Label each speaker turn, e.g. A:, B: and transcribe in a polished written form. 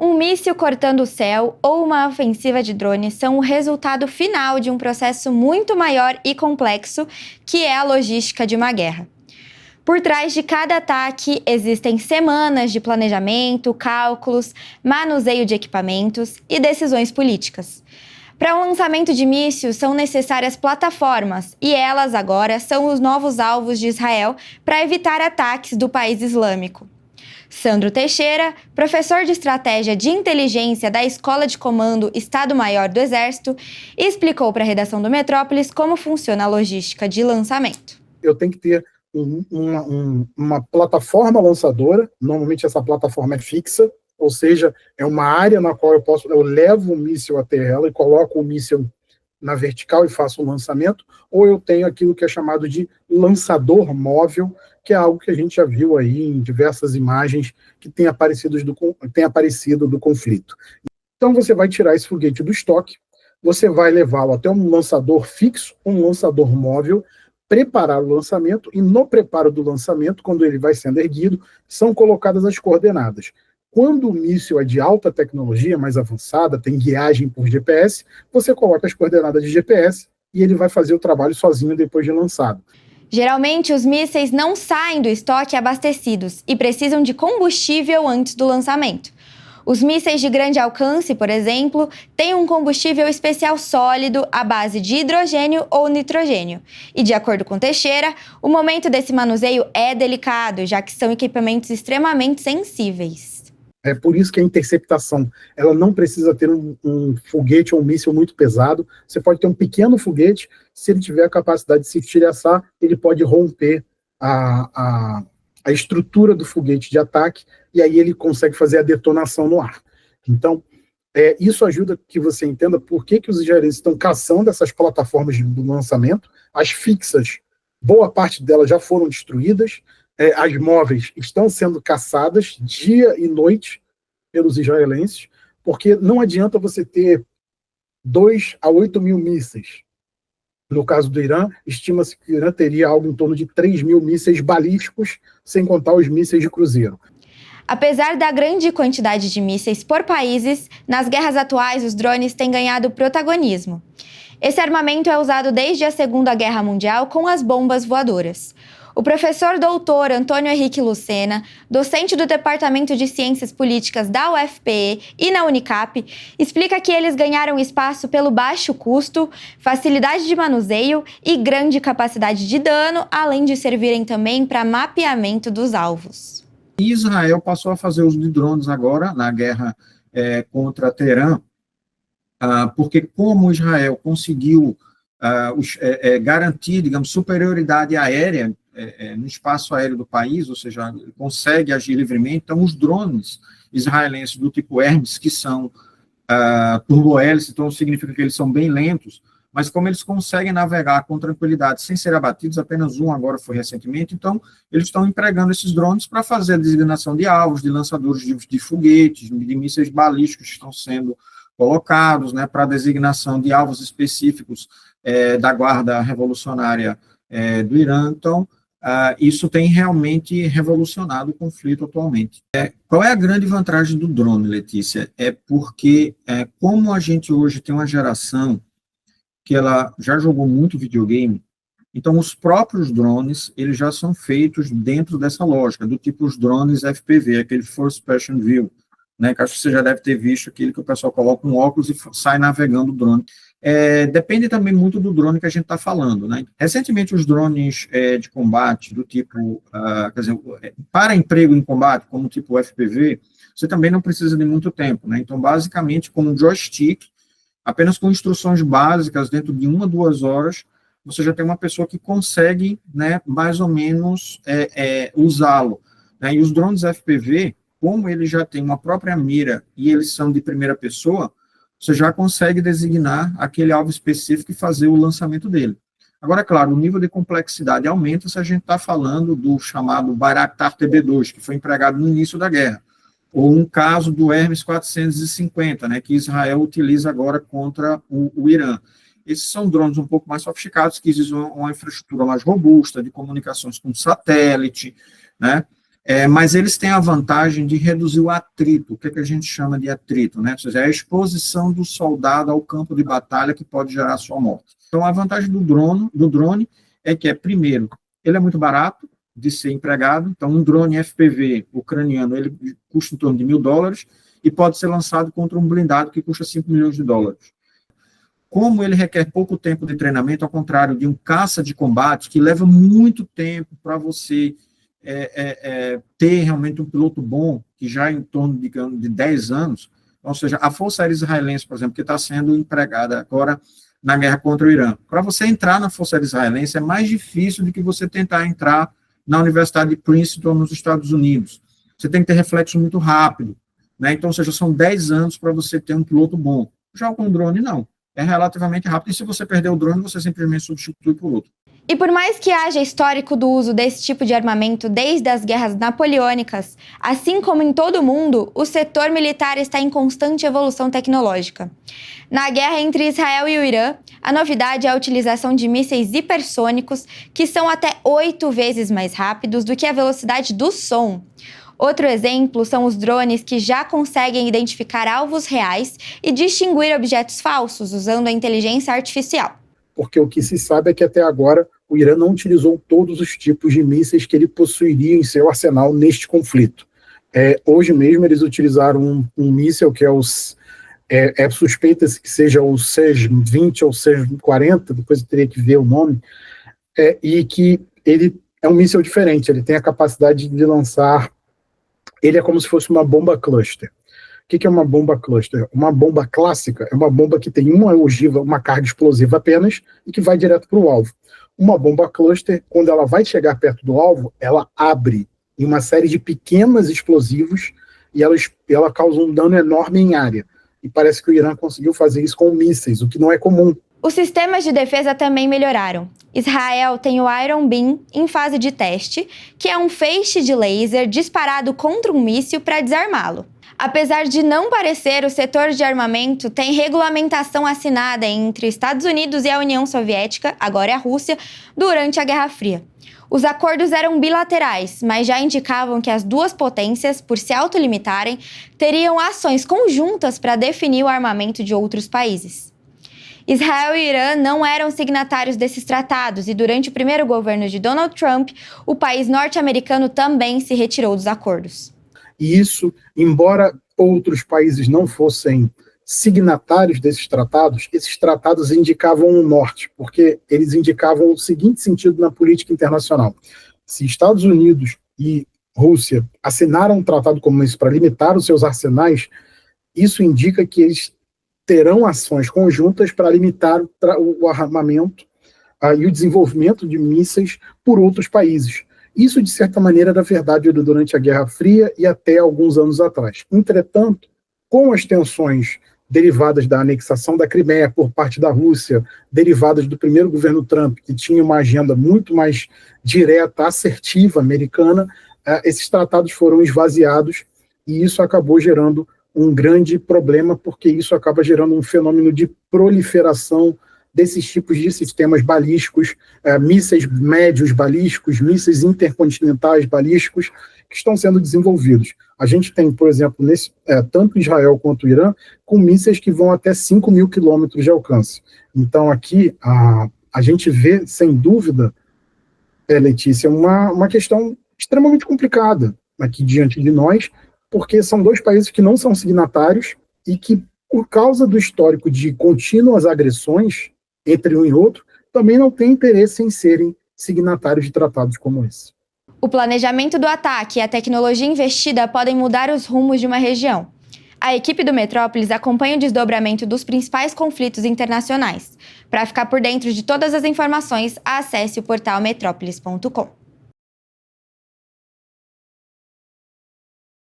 A: Um míssil cortando o céu ou uma ofensiva de drone são o resultado final de um processo muito maior e complexo, que é a logística de uma guerra. Por trás de cada ataque existem semanas de planejamento, cálculos, manuseio de equipamentos e decisões políticas. Para um lançamento de míssil são necessárias plataformas e elas agora são os novos alvos de Israel para evitar ataques do país islâmico. Sandro Teixeira, professor de estratégia de inteligência da Escola de Comando Estado-Maior do Exército, explicou para a redação do Metrópolis como funciona a logística de lançamento.
B: Eu tenho que ter uma plataforma lançadora, normalmente essa plataforma é fixa, ou seja, é uma área na qual eu levo o míssil até ela e coloco o míssil na vertical e faço o lançamento, ou eu tenho aquilo que é chamado de lançador móvel, que é algo que a gente já viu aí em diversas imagens que tem aparecido do conflito. Então você vai tirar esse foguete do estoque, você vai levá-lo até um lançador fixo, um lançador móvel, preparar o lançamento, e no preparo do lançamento, quando ele vai sendo erguido, são colocadas as coordenadas. Quando o míssil é de alta tecnologia, mais avançada, tem guiagem por GPS, você coloca as coordenadas de GPS e ele vai fazer o trabalho sozinho depois de lançado.
A: Geralmente, os mísseis não saem do estoque abastecidos e precisam de combustível antes do lançamento. Os mísseis de grande alcance, por exemplo, têm um combustível especial sólido à base de hidrogênio ou nitrogênio. E, de acordo com Teixeira, o momento desse manuseio é delicado, já que são equipamentos extremamente sensíveis.
B: É por isso que a interceptação, ela não precisa ter um foguete ou um míssil muito pesado. Você pode ter um pequeno foguete, se ele tiver a capacidade de se estilhaçar, ele pode romper a estrutura do foguete de ataque, e aí ele consegue fazer a detonação no ar. Então, isso ajuda que você entenda por que os israelenses estão caçando essas plataformas do lançamento. As fixas, boa parte delas já foram destruídas, as móveis estão sendo caçadas dia e noite pelos israelenses, porque não adianta você ter 2 a 8 mil mísseis. No caso do Irã, estima-se que o Irã teria algo em torno de 3 mil mísseis balísticos, sem contar os mísseis de cruzeiro.
A: Apesar da grande quantidade de mísseis por países, nas guerras atuais os drones têm ganhado protagonismo. Esse armamento é usado desde a Segunda Guerra Mundial com as bombas voadoras. O professor doutor Antônio Henrique Lucena, docente do Departamento de Ciências Políticas da UFPE e na Unicap, explica que eles ganharam espaço pelo baixo custo, facilidade de manuseio e grande capacidade de dano, além de servirem também para mapeamento dos alvos.
C: Israel passou a fazer uso de drones agora na guerra contra Teherã, porque como Israel conseguiu garantir, digamos, superioridade aérea no espaço aéreo do país, ou seja, consegue agir livremente, então os drones israelenses do tipo Hermes, que são turbohélice, então significa que eles são bem lentos, mas como eles conseguem navegar com tranquilidade sem ser abatidos, apenas um agora foi recentemente, então eles estão empregando esses drones para fazer a designação de alvos, de lançadores de foguetes, de mísseis balísticos que estão sendo colocados, né, para a designação de alvos específicos da Guarda Revolucionária do Irã. Então, isso tem realmente revolucionado o conflito atualmente. Qual é a grande vantagem do drone, Letícia? É porque, como a gente hoje tem uma geração que ela já jogou muito videogame, então os próprios drones, eles já são feitos dentro dessa lógica, do tipo os drones FPV, aquele First Person View, né, que acho que você já deve ter visto aquele que o pessoal coloca um óculos e sai navegando o drone. Depende também muito do drone que a gente está falando, né? Recentemente, os drones de combate do tipo, quer dizer, para emprego em combate, como o tipo FPV, você também não precisa de muito tempo, né? Então, basicamente, com um joystick, apenas com instruções básicas, dentro de 1 a 2 horas, você já tem uma pessoa que consegue, né, mais ou menos usá-lo, né? E os drones FPV, como eles já têm uma própria mira e eles são de primeira pessoa, você já consegue designar aquele alvo específico e fazer o lançamento dele. Agora, claro, o nível de complexidade aumenta se a gente está falando do chamado Bayraktar TB2, que foi empregado no início da guerra, ou um caso do Hermes 450, né, que Israel utiliza agora contra o Irã. Esses são drones um pouco mais sofisticados, que exigem uma infraestrutura mais robusta, de comunicações com satélite, né, Mas eles têm a vantagem de reduzir o atrito. O que a gente chama de atrito, né? Ou seja, é a exposição do soldado ao campo de batalha que pode gerar sua morte. Então, a vantagem do drone é que, primeiro, ele é muito barato de ser empregado. Então, um drone FPV ucraniano, ele custa em torno de $1.000 e pode ser lançado contra um blindado que custa $5 milhões. Como ele requer pouco tempo de treinamento, ao contrário de um caça de combate, que leva muito tempo para você ter realmente um piloto bom, que já em torno de 10 anos, ou seja, a Força Aérea Israelense, por exemplo, que está sendo empregada agora na guerra contra o Irã. Para você entrar na Força Aérea Israelense é mais difícil do que você tentar entrar na Universidade de Princeton, nos Estados Unidos. Você tem que ter reflexo muito rápido, né? Então, ou seja, são 10 anos para você ter um piloto bom. Já com o drone, não. É relativamente rápido, e se você perder o drone, você simplesmente substitui por outro.
A: E por mais que haja histórico do uso desse tipo de armamento desde as guerras napoleônicas, assim como em todo o mundo, o setor militar está em constante evolução tecnológica. Na guerra entre Israel e o Irã, a novidade é a utilização de mísseis hipersônicos, que são até 8 vezes mais rápidos do que a velocidade do som. Outro exemplo são os drones que já conseguem identificar alvos reais e distinguir objetos falsos usando a inteligência artificial.
B: Porque o que se sabe é que até agora o Irã não utilizou todos os tipos de mísseis que ele possuiria em seu arsenal neste conflito. Hoje mesmo eles utilizaram um míssil que suspeita-se que seja o SEJ-20 ou SEJ-40, depois eu teria que ver o nome, e que ele é um míssil diferente, ele tem a capacidade de lançar, ele é como se fosse uma bomba cluster. O que é uma bomba cluster? Uma bomba clássica é uma bomba que tem uma ogiva, uma carga explosiva apenas, e que vai direto para o alvo. Uma bomba cluster, quando ela vai chegar perto do alvo, ela abre em uma série de pequenos explosivos e ela causa um dano enorme em área. E parece que o Irã conseguiu fazer isso com mísseis, o que não é comum.
A: Os sistemas de defesa também melhoraram. Israel tem o Iron Beam em fase de teste, que é um feixe de laser disparado contra um míssil para desarmá-lo. Apesar de não parecer, o setor de armamento tem regulamentação assinada entre Estados Unidos e a União Soviética, agora é a Rússia, durante a Guerra Fria. Os acordos eram bilaterais, mas já indicavam que as duas potências, por se autolimitarem, teriam ações conjuntas para definir o armamento de outros países. Israel e Irã não eram signatários desses tratados e durante o primeiro governo de Donald Trump, o país norte-americano também se retirou dos acordos.
B: E isso, embora outros países não fossem signatários desses tratados, esses tratados indicavam um norte, porque eles indicavam o seguinte sentido na política internacional. Se Estados Unidos e Rússia assinaram um tratado como esse para limitar os seus arsenais, isso indica que eles terão ações conjuntas para limitar o armamento e o desenvolvimento de mísseis por outros países. Isso, de certa maneira, era verdade durante a Guerra Fria e até alguns anos atrás. Entretanto, com as tensões derivadas da anexação da Crimeia por parte da Rússia, derivadas do primeiro governo Trump, que tinha uma agenda muito mais direta, assertiva, americana, esses tratados foram esvaziados e isso acabou gerando um grande problema, porque isso acaba gerando um fenômeno de proliferação desses tipos de sistemas balísticos, mísseis médios balísticos, mísseis intercontinentais balísticos, que estão sendo desenvolvidos. A gente tem, por exemplo, tanto Israel quanto o Irã, com mísseis que vão até 5.000 quilômetros de alcance. Então, aqui, a gente vê, sem dúvida, Letícia, uma questão extremamente complicada aqui diante de nós, porque são dois países que não são signatários e que, por causa do histórico de contínuas agressões entre um e outro, também não têm interesse em serem signatários de tratados como esse.
A: O planejamento do ataque e a tecnologia investida podem mudar os rumos de uma região. A equipe do Metrópolis acompanha o desdobramento dos principais conflitos internacionais. Para ficar por dentro de todas as informações, acesse o portal metrópolis.com.